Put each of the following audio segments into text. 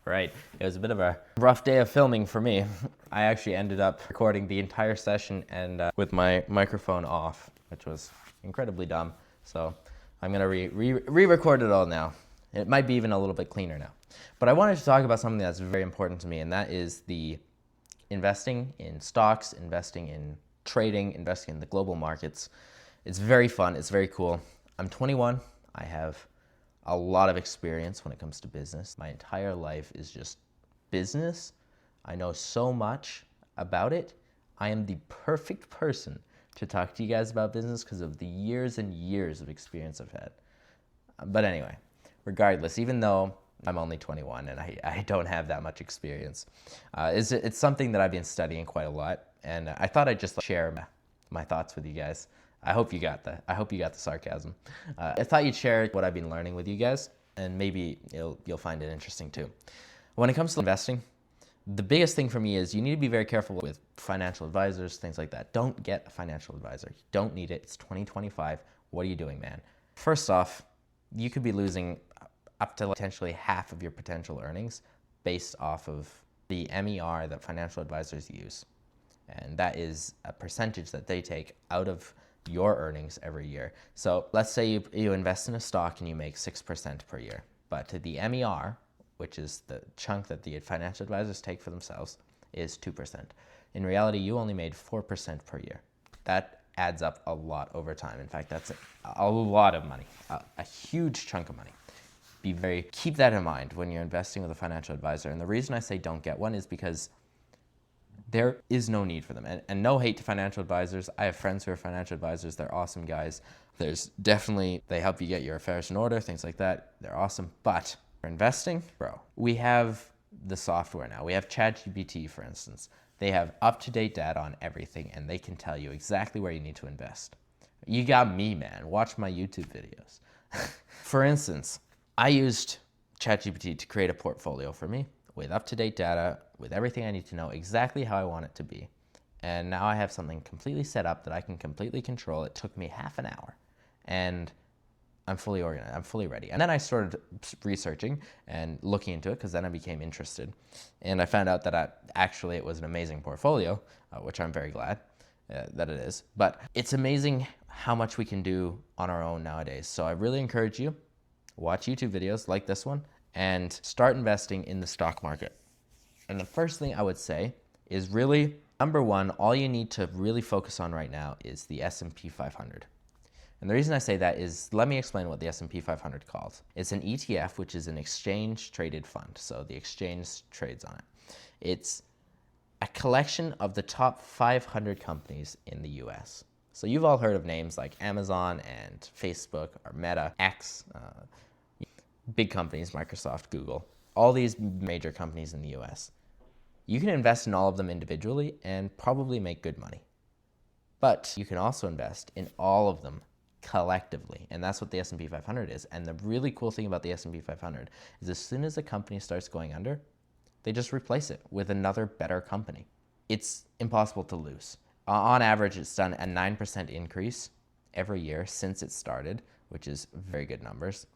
Right. It was a bit of a rough day of filming for me. I actually ended up recording the entire session and with my microphone off, which was incredibly dumb. So I'm going to re-record it all now. It might be even a little bit cleaner now. But I wanted to talk about something that's very important to me, and that is the investing in stocks, investing in trading, investing in the global markets. It's very fun. It's very cool. I'm 21. I have a lot of experience when it comes to business. My entire life is just business. I know so much about it. I am the perfect person to talk to you guys about business because of the years and years of experience I've had. But anyway, regardless, even though I'm only 21 and I don't have that much experience, it's something that I've been studying quite a lot, and I thought I'd just share my thoughts with you guys. I hope you got the sarcasm. I thought you'd share what I've been learning with you guys, and maybe you'll find it interesting too. When it comes to investing, the biggest thing for me is you need to be very careful with financial advisors, things like that. Don't get a financial advisor. You don't need it. It's 2025. What are you doing, man? First off, you could be losing up to potentially half of your potential earnings based off of the MER that financial advisors use. And that is a percentage that they take out of your earnings every year. So let's say you invest in a stock and you make 6% per year, but the MER, which is the chunk that the financial advisors take for themselves, is 2%. In reality, you only made 4% per year. That adds up a lot over time. In fact, that's a lot of money, a huge chunk of money. Keep that in mind when you're investing with a financial advisor. And the reason I say don't get one is because there is no need for them. And no hate to financial advisors. I have friends who are financial advisors. They're awesome guys. They help you get your affairs in order, things like that. They're awesome. But for investing, bro, we have the software now. We have ChatGPT, for instance. They have up-to-date data on everything, and they can tell you exactly where you need to invest. You got me, man. Watch my YouTube videos. For instance, I used ChatGPT to create a portfolio for me with up-to-date data, with everything I need to know, exactly how I want it to be. And now I have something completely set up that I can completely control. It took me half an hour, and I'm fully organized. I'm fully ready. And then I started researching and looking into it because then I became interested. And I found out that actually it was an amazing portfolio, which I'm very glad that it is. But it's amazing how much we can do on our own nowadays. So I really encourage you, watch YouTube videos like this one and start investing in the stock market. And the first thing I would say is really, number one, all you need to really focus on right now is the S&P 500. And the reason I say that is, let me explain what the S&P 500 calls. It's an ETF, which is an exchange-traded fund. So the exchange trades on it. It's a collection of the top 500 companies in the US. So you've all heard of names like Amazon and Facebook or Meta, X, big companies, Microsoft, Google, all these major companies in the US. You can invest in all of them individually and probably make good money. But you can also invest in all of them collectively, and that's what the S&P 500 is. And the really cool thing about the S&P 500 is as soon as a company starts going under, they just replace it with another better company. It's impossible to lose. On average, it's done a 9% increase every year since it started, which is very good numbers.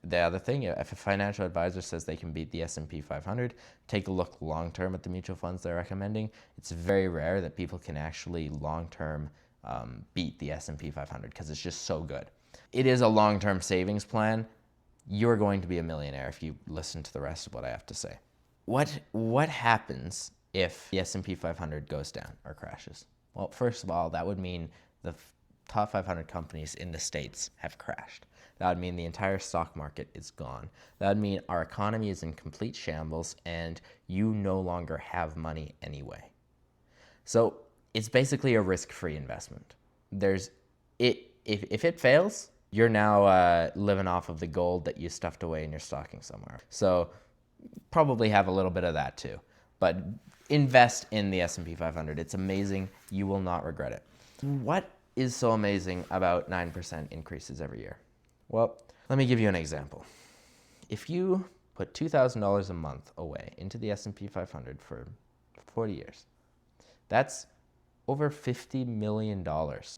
The other thing, if a financial advisor says they can beat the S&P 500, take a look long-term at the mutual funds they're recommending. It's very rare that people can actually long-term beat the S&P 500 because it's just so good. It is a long-term savings plan. You're going to be a millionaire if you listen to the rest of what I have to say. What happens if the S&P 500 goes down or crashes? Well, first of all, that would mean the top 500 companies in the States have crashed. That would mean the entire stock market is gone. That would mean our economy is in complete shambles and you no longer have money anyway. So it's basically a risk-free investment. If it fails, you're now living off of the gold that you stuffed away in your stocking somewhere. So probably have a little bit of that too. But invest in the S&P 500. It's amazing. You will not regret it. What is so amazing about 9% increases every year? Well, let me give you an example. If you put $2,000 a month away into the S&P 500 for 40 years, that's over $50 million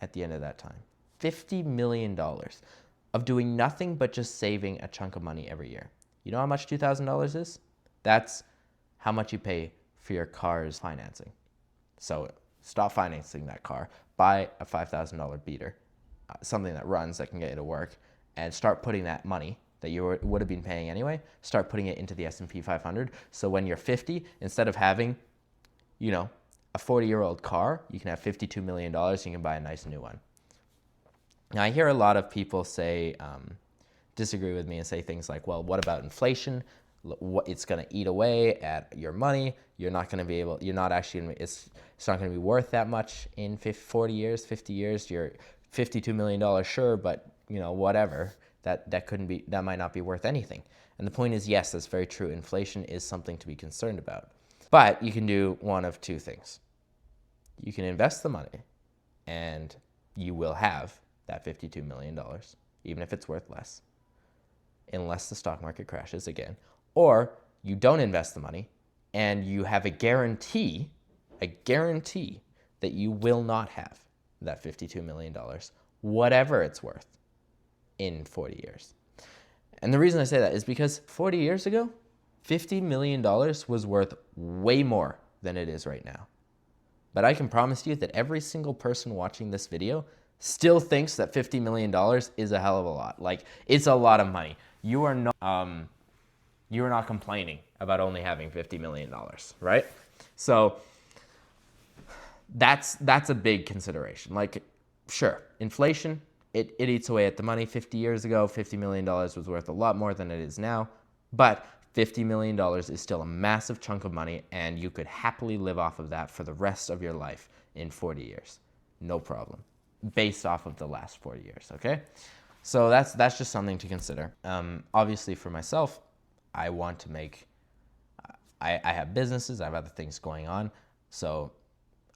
at the end of that time. $50 million of doing nothing but just saving a chunk of money every year. You know how much $2,000 is? That's how much you pay for your car's financing. So stop financing that car, buy a $5,000 beater, something that runs, that can get you to work, and start putting that money that you would have been paying anyway, start putting it into the S&P 500. So when you're 50, instead of having, you know, a 40-year-old car, you can have $52 million, and you can buy a nice new one. Now, I hear a lot of people say, disagree with me and say things like, well, what about inflation? It's going to eat away at your money. You're not going to be able, you're not actually, it's not going to be worth that much in 40 years, 50 years. You're $52 million, sure, but you know, whatever, that might not be worth anything. And the point is, yes, that's very true. Inflation is something to be concerned about. But you can do one of two things. You can invest the money and you will have that $52 million, even if it's worth less, unless the stock market crashes again. Or you don't invest the money and you have a guarantee that you will not have that $52 million, whatever it's worth, in 40 years. And the reason I say that is because 40 years ago, $50 million was worth way more than it is right now. But I can promise you that every single person watching this video still thinks that $50 million is a hell of a lot. Like, it's a lot of money. You are not complaining about only having $50 million, right? So that's a big consideration. Like, sure, inflation, it eats away at the money. 50 years ago, $50 million was worth a lot more than it is now. But $50 million is still a massive chunk of money, and you could happily live off of that for the rest of your life in 40 years. No problem. Based off of the last 40 years, okay? So that's just something to consider. Obviously, for myself, I want to make, I have businesses, I have other things going on, so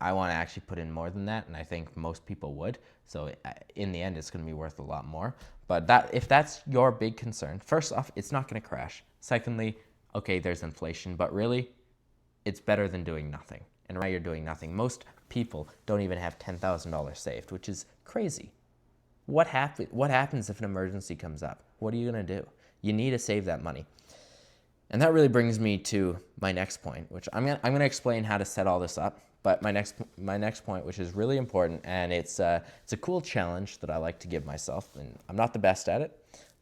I want to actually put in more than that, and I think most people would. So in the end, it's going to be worth a lot more. But if that's your big concern, first off, it's not going to crash. Secondly, okay, there's inflation, but really, it's better than doing nothing. And right now you're doing nothing. Most people don't even have $10,000 saved, which is crazy. What happens if an emergency comes up? What are you going to do? You need to save that money. And that really brings me to my next point, which I'm going to explain how to set all this up. But my next point, which is really important, and it's a cool challenge that I like to give myself, and I'm not the best at it,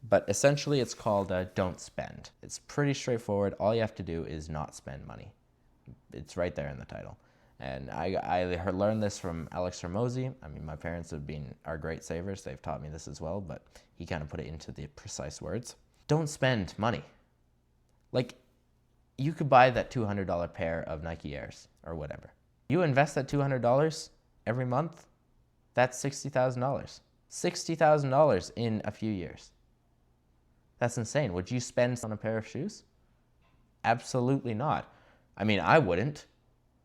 but essentially it's called don't spend. It's pretty straightforward. All you have to do is not spend money. It's right there in the title. And I learned this from Alex Hormozi. I mean, my parents are great savers. They've taught me this as well, but he kind of put it into the precise words. Don't spend money. Like, you could buy that $200 pair of Nike Airs or whatever. You invest that $200 every month, that's $60,000. $60,000 in a few years. That's insane. Would you spend on a pair of shoes? Absolutely not. I mean, I wouldn't.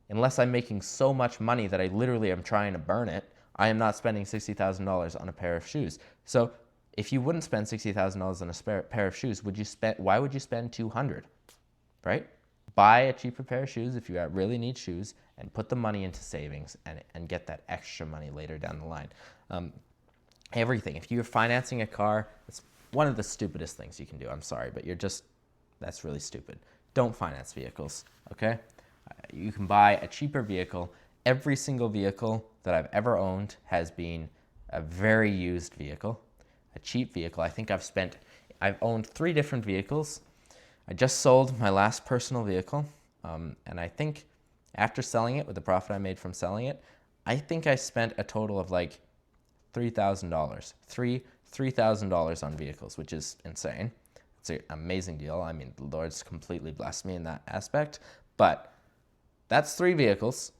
Unless I'm making so much money that I literally am trying to burn it, I am not spending $60,000 on a pair of shoes. So if you wouldn't spend $60,000 on a pair of shoes, why would you spend $200, right? Buy a cheaper pair of shoes if you really need shoes, and put the money into savings and get that extra money later down the line. Everything. If you're financing a car, it's one of the stupidest things you can do. I'm sorry, but that's really stupid. Don't finance vehicles, okay? You can buy a cheaper vehicle. Every single vehicle that I've ever owned has been a very used vehicle, a cheap vehicle. I think I've owned 3 different vehicles. I just sold my last personal vehicle, and I think after selling it, with the profit I made from selling it, I think I spent a total of like $3,000. $3,000 on vehicles, which is insane. It's an amazing deal. I mean, the Lord's completely blessed me in that aspect. But that's 3 vehicles.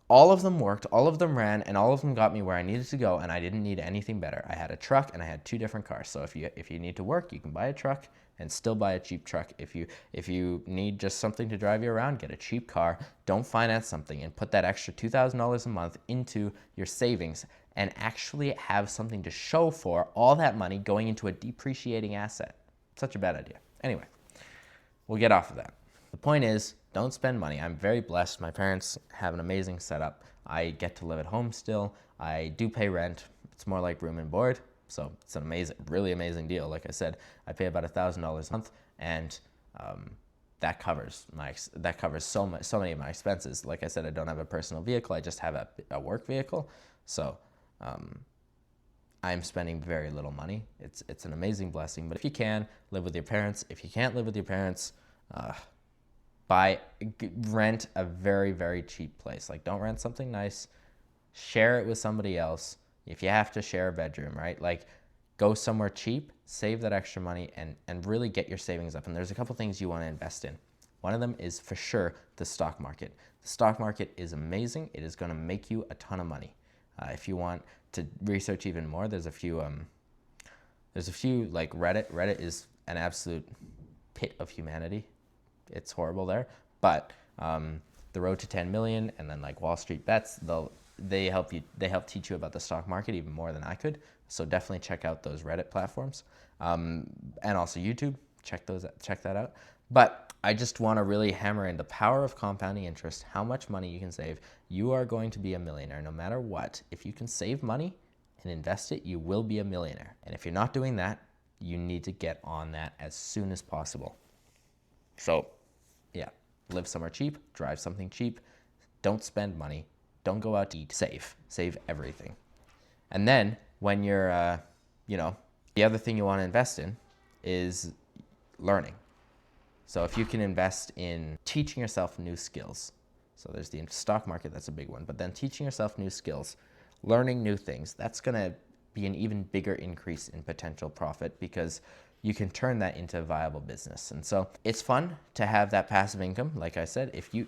All of them worked, all of them ran, and all of them got me where I needed to go, and I didn't need anything better. I had a truck and I had 2 different cars. So if you need to work, you can buy a truck and still buy a cheap truck. If you need just something to drive you around, get a cheap car. Don't finance something, and put that extra $2,000 a month into your savings and actually have something to show for all that money going into a depreciating asset. Such a bad idea. Anyway, we'll get off of that. The point is, don't spend money. I'm very blessed. My parents have an amazing setup. I get to live at home still. I do pay rent. It's more like room and board. So it's an really amazing deal. Like I said, I pay about $1,000 a month, and that covers so many of my expenses. Like I said, I don't have a personal vehicle. I just have a work vehicle. So I'm spending very little money. It's an amazing blessing. But if you can, live with your parents. If you can't live with your parents, rent a very, very cheap place. Like, don't rent something nice. Share it with somebody else. If you have to share a bedroom, right? Like, go somewhere cheap, save that extra money, and really get your savings up. And there's a couple things you want to invest in. One of them is for sure the stock market. The stock market is amazing. It is going to make you a ton of money. If you want to research even more, there's a few like Reddit. Reddit is an absolute pit of humanity. It's horrible there. But the road to 10 million and then like Wall Street Bets, they help teach you about the stock market even more than I could. So definitely check out those Reddit platforms, and also YouTube. Check that out. But I just want to really hammer in the power of compounding interest, how much money you can save. You are going to be a millionaire no matter what. If you can save money and invest it, you will be a millionaire. And if you're not doing that, you need to get on that as soon as possible. So yeah, live somewhere cheap, drive something cheap, don't spend money, don't go out to eat, save everything. And then when you're, the other thing you want to invest in is learning. So if you can invest in teaching yourself new skills, so there's the stock market, that's a big one, but then teaching yourself new skills, learning new things, that's going to be an even bigger increase in potential profit because you can turn that into a viable business. And so it's fun to have that passive income. Like I said, if you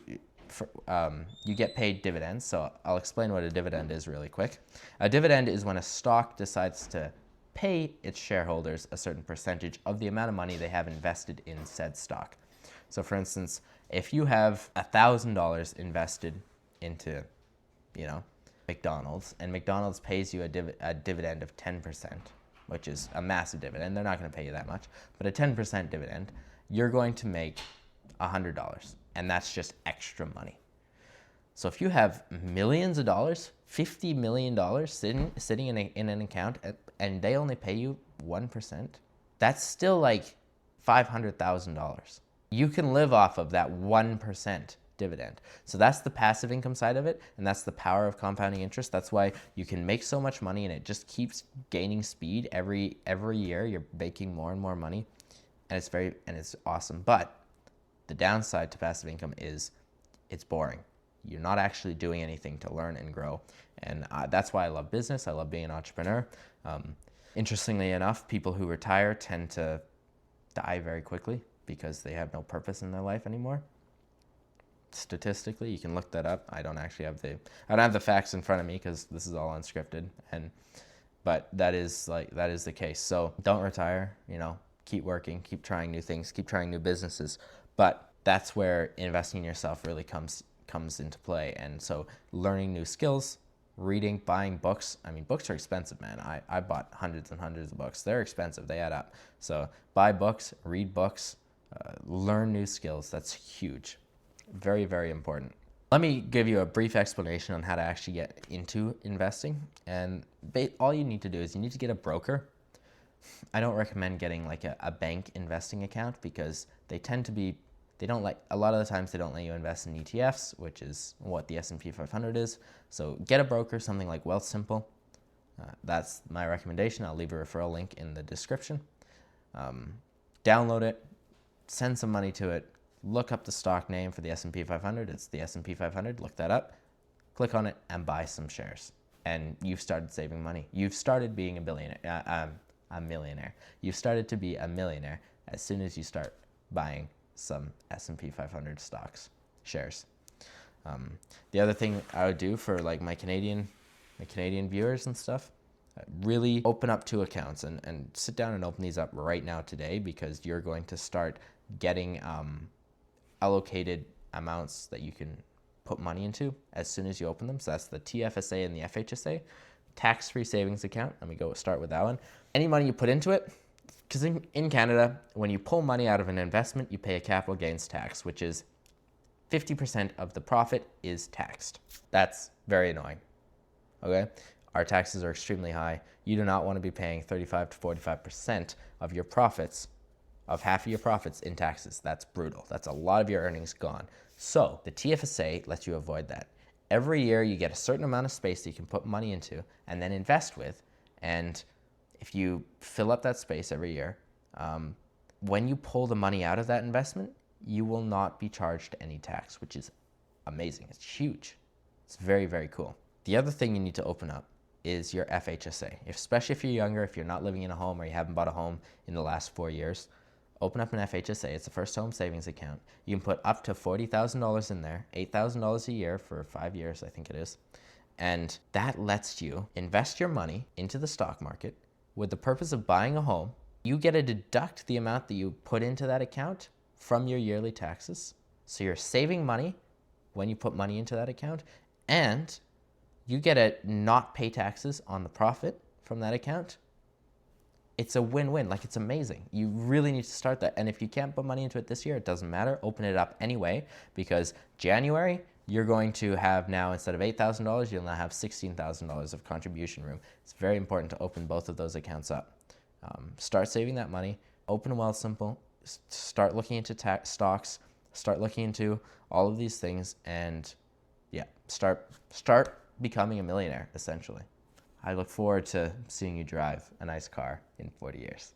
get paid dividends. So I'll explain what a dividend is really quick. A dividend is when a stock decides to pay its shareholders a certain percentage of the amount of money they have invested in said stock. So for instance, if you have $1,000 invested into, McDonald's, and McDonald's pays you a dividend of 10%, which is a massive dividend. They're not going to pay you that much, but a 10% dividend, you're going to make $100, and that's just extra money. So if you have millions of dollars, $50 million sitting in an account, and they only pay you 1%, that's still like $500,000. You can live off of that 1% dividend. So that's the passive income side of it, and that's the power of compounding interest. That's why you can make so much money, and it just keeps gaining speed every year. You're making more and more money, and it's awesome. But the downside to passive income is it's boring. You're not actually doing anything to learn and grow, and that's why I love business. I love being an entrepreneur. Interestingly enough, people who retire tend to die very quickly because they have no purpose in their life anymore. Statistically, you can look that up. I don't have the facts in front of me because this is all unscripted, but that is the case. So don't retire. Keep working, keep trying new things, keep trying new businesses. But that's where investing in yourself really comes into play. And so learning new skills, reading, buying books. I mean, books are expensive, man. I bought hundreds and hundreds of books. They're expensive. They add up. So buy books, read books, learn new skills. That's huge. Very, very important. Let me give you a brief explanation on how to actually get into investing. And all you need to do is you need to get a broker. I don't recommend getting like a bank investing account because they don't a lot of the times they don't let you invest in ETFs, which is what the S&P 500 is. So get a broker, something like Wealthsimple. That's my recommendation. I'll leave a referral link in the description. Download it, send some money to it, look up the stock name for the S&P 500. It's the S&P 500. Look that up, click on it, and buy some shares. And you've started saving money. You've started being a millionaire. You've started to be a millionaire as soon as you start buying some S&P 500 stocks, shares. The other thing I would do for like my Canadian viewers and stuff, really open up 2 accounts and sit down and open these up right now today, because you're going to start getting allocated amounts that you can put money into as soon as you open them. So that's the TFSA and the FHSA, tax-free savings account. Let me start with that one. Any money you put into it, because in Canada, when you pull money out of an investment, you pay a capital gains tax, which is 50% of the profit is taxed. That's very annoying. Okay? Our taxes are extremely high. You do not want to be paying 35 to 45% of your profits of half of your profits in taxes. That's brutal. That's a lot of your earnings gone. So the TFSA lets you avoid that. Every year you get a certain amount of space that you can put money into and then invest with. And if you fill up that space every year, when you pull the money out of that investment, you will not be charged any tax, which is amazing. It's huge. It's very, very cool. The other thing you need to open up is your FHSA. Especially if you're younger, if you're not living in a home or you haven't bought a home in the last 4 years, open up an FHSA. It's a first home savings account. You can put up to $40,000 in there, $8,000 a year for 5 years, I think it is. And that lets you invest your money into the stock market with the purpose of buying a home. You get to deduct the amount that you put into that account from your yearly taxes. So you're saving money when you put money into that account, and you get to not pay taxes on the profit from that account. It's a win-win. Like, it's amazing. You really need to start that. And if you can't put money into it this year, it doesn't matter. Open it up anyway, because January, you're going to have now, instead of $8,000, you'll now have $16,000 of contribution room. It's very important to open both of those accounts up. Start saving that money. Open Wealthsimple. Start looking into stocks. Start looking into all of these things, and yeah, start becoming a millionaire, essentially. I look forward to seeing you drive a nice car in 40 years.